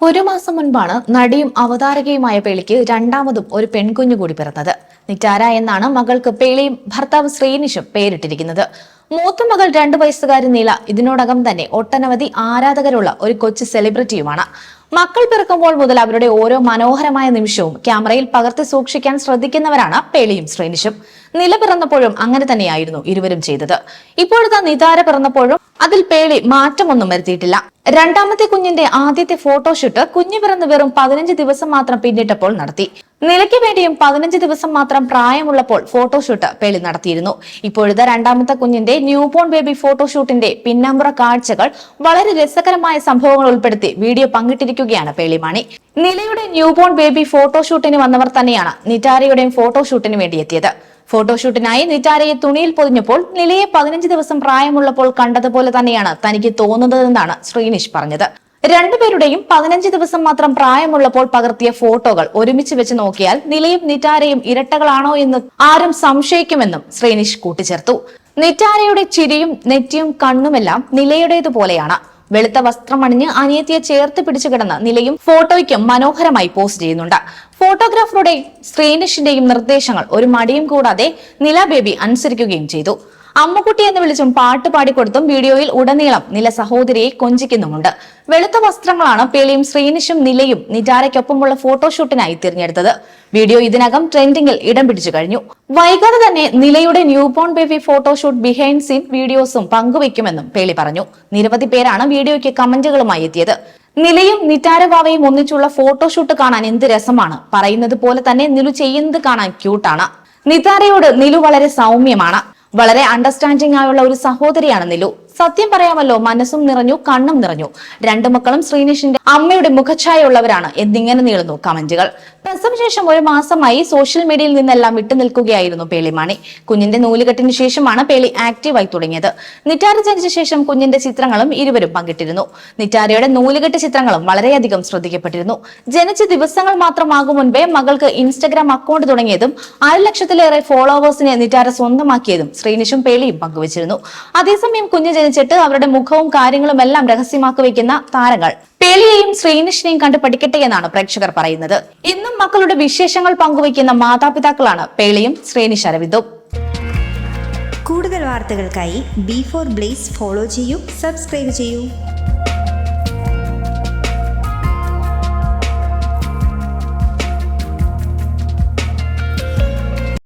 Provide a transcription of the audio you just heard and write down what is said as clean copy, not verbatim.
ഒരു മാസം മുൻപാണ് നടിയും അവതാരകയുമായ പേളിക്ക് രണ്ടാമതും ഒരു പെൺകുഞ്ഞു കൂടി പിറന്നത്. നിറ്റാര എന്നാണ് മകൾക്ക് പേളിയും ഭർത്താവ് ശ്രീനിഷും പേരിട്ടിരിക്കുന്നത്. മൂത്ത മകൾ 2 വയസ്സുകാരി നീല ഇതിനോടകം തന്നെ ഒട്ടനവധി ആരാധകരുള്ള ഒരു കൊച്ചു സെലിബ്രിറ്റിയുമാണ്. മക്കൾ പിറക്കുമ്പോൾ മുതൽ അവരുടെ ഓരോ മനോഹരമായ നിമിഷവും ക്യാമറയിൽ പകർത്തി സൂക്ഷിക്കാൻ ശ്രദ്ധിക്കുന്നവരാണ് പേളിയും ശ്രീനിഷും. നില പിറന്നപ്പോഴും അങ്ങനെ തന്നെയായിരുന്നു ഇരുവരും ചെയ്തത്. ഇപ്പോഴത്തെ നിതാര പിറന്നപ്പോഴും അതിൽ പേളി മാറ്റമൊന്നും വരുത്തിയിട്ടില്ല. രണ്ടാമത്തെ കുഞ്ഞിന്റെ ആദ്യത്തെ ഫോട്ടോഷൂട്ട് കുഞ്ഞു പിറന്ന് വെറും 15 ദിവസം മാത്രം പിന്നിട്ടപ്പോൾ നടത്തി. നിലയ്ക്ക് വേണ്ടിയും 15 ദിവസം മാത്രം പ്രായമുള്ളപ്പോൾ ഫോട്ടോഷൂട്ട് പേളി നടത്തിയിരുന്നു. ഇപ്പോഴത്തെ രണ്ടാമത്തെ കുഞ്ഞിന്റെ ന്യൂബോൺ ബേബി ഫോട്ടോഷൂട്ടിന്റെ പിന്നാമ്പുറ കാഴ്ചകൾ വളരെ രസകരമായ സംഭവങ്ങൾ ഉൾപ്പെടുത്തി വീഡിയോ പങ്കിട്ടിരിക്കുകയാണ് പേളിമാണി. നിലയുടെ ന്യൂബോൺ ബേബി ഫോട്ടോഷൂട്ടിന് വന്നവർ തന്നെയാണ് നിറ്റാരയുടെയും ഫോട്ടോഷൂട്ടിന് വേണ്ടി എത്തിയത്. ഫോട്ടോഷൂട്ടിനായി നിറ്റാരയെ തുണിയിൽ പൊതിഞ്ഞപ്പോൾ നിലയെ 15 ദിവസം പ്രായമുള്ളപ്പോൾ കണ്ടതുപോലെ തന്നെയാണ് തനിക്ക് തോന്നുന്നതെന്നാണ് ശ്രീനിഷ് പറഞ്ഞത്. രണ്ടുപേരുടെയും 15 ദിവസം മാത്രം പ്രായമുള്ളപ്പോൾ പകർത്തിയ ഫോട്ടോകൾ ഒരുമിച്ച് വെച്ച് നോക്കിയാൽ നിലയും നിറ്റാരയും ഇരട്ടകളാണോ എന്ന് ആരും സംശയിക്കുമെന്നും ശ്രീനിഷ് കൂട്ടിച്ചേർത്തു. നിറ്റാരയുടെ ചിരിയും നെറ്റിയും കണ്ണുമെല്ലാം നിലയുടേതുപോലെയാണ്. വെളുത്ത വസ്ത്രം അണിഞ്ഞ് അനിയത്തിയെ ചേർത്ത് പിടിച്ചു കിടന്ന് നിലയും ഫോട്ടോയ്ക്കും മനോഹരമായി പോസ്റ്റ് ചെയ്യുന്നുണ്ട്. ഫോട്ടോഗ്രാഫറുടെ ശ്രീനിഷിന്റെയും നിർദ്ദേശങ്ങൾ ഒരു മടിയും കൂടാതെ നില ബേബി അനുസരിക്കുകയും ചെയ്തു. അമ്മുക്കുട്ടി എന്ന് വിളിച്ചും പാട്ട് പാടിക്കൊടുത്തും വീഡിയോയിൽ ഉടനീളം നില സഹോദരിയെ കൊഞ്ചിക്കുന്നുമുണ്ട്. വെളുത്ത വസ്ത്രങ്ങളാണ് പേളിയും ശ്രീനിഷും നിലയും നിറ്റാരയ്ക്കൊപ്പമുള്ള ഫോട്ടോഷൂട്ടിനായി തിരഞ്ഞെടുത്തത്. വീഡിയോ ഇതിനകം ട്രെൻഡിംഗിൽ ഇടം പിടിച്ചു കഴിഞ്ഞു. വൈകാതെ തന്നെ നിലയുടെ newborn baby photoshoot behind scene വീഡിയോസും പങ്കുവയ്ക്കുമെന്നും പേളി പറഞ്ഞു. നിരവധി പേരാണ് വീഡിയോയ്ക്ക് കമന്റുകളുമായി എത്തിയത്. നിലയും നിറ്റാരവാവയും ഒന്നിച്ചുള്ള ഫോട്ടോഷൂട്ട് കാണാൻ എന്ത് രസമാണ്, പറയുന്നത് പോലെ തന്നെ നിലു ചെയ്യുന്നത് കാണാൻ ക്യൂട്ടാണ്. നിതാരയോട് നിലു വളരെ സൗമ്യമാണ്. വളരെ അണ്ടർസ്റ്റാൻഡിംഗ് ആയുള്ള ഒരു സഹോദരിയാണ് നിലു. സത്യം പറയാമല്ലോ, മനസ്സും നിറഞ്ഞു കണ്ണും നിറഞ്ഞു. 2 മക്കളും ശ്രീനിഷിന്റെ അമ്മയുടെ മുഖഛായ ഉള്ളവരാണ് എന്നിങ്ങനെ നീളുന്നു കമന്റുകൾ. പ്രസവശേഷം 1 മാസമായി സോഷ്യൽ മീഡിയയിൽ നിന്നെല്ലാം വിട്ടുനിൽക്കുകയായിരുന്നു പേളിമാണി. കുഞ്ഞിന്റെ നൂലുകെട്ടിന് ശേഷമാണ് പേളി ആക്റ്റീവായി തുടങ്ങിയത്. നിറ്റാര ജനിച്ച ശേഷം കുഞ്ഞിന്റെ ചിത്രങ്ങളും ഇരുവരും പങ്കിട്ടിരുന്നു. നിറ്റാരയുടെ നൂലുകെട്ട് ചിത്രങ്ങളും വളരെയധികം ശ്രദ്ധിക്കപ്പെട്ടിരുന്നു. ജനിച്ച ദിവസങ്ങൾ മാത്രമാകും മുൻപേ മകൾക്ക് ഇൻസ്റ്റഗ്രാം അക്കൗണ്ട് തുടങ്ങിയതും 1.5 ലക്ഷത്തിലേറെ ഫോളോവേഴ്സിനെ നിറ്റാര സ്വന്തമാക്കിയതും ശ്രീനിഷും പേളിയും പങ്കുവച്ചിരുന്നു. അതേസമയം കുഞ്ഞ് ജനിച്ചിട്ട് അവരുടെ മുഖവും കാര്യങ്ങളും എല്ലാം രഹസ്യമാക്കി വയ്ക്കുന്ന താരങ്ങൾ പേളിയെയും ശ്രീനിഷിനെയും കണ്ട് പഠിക്കട്ടെ എന്നാണ് പ്രേക്ഷകർ പറയുന്നത്. ഇന്നും മക്കളുടെ വിശേഷങ്ങൾ പങ്കുവയ്ക്കുന്ന മാതാപിതാക്കളാണ് പേളിയും ശ്രീനിഷ് അരവിന്ദും. കൂടുതൽ വാർത്തകൾക്കായി B4 Blaze ഫോളോ ചെയ്യൂ, സബ്സ്ക്രൈബ് ചെയ്യൂ.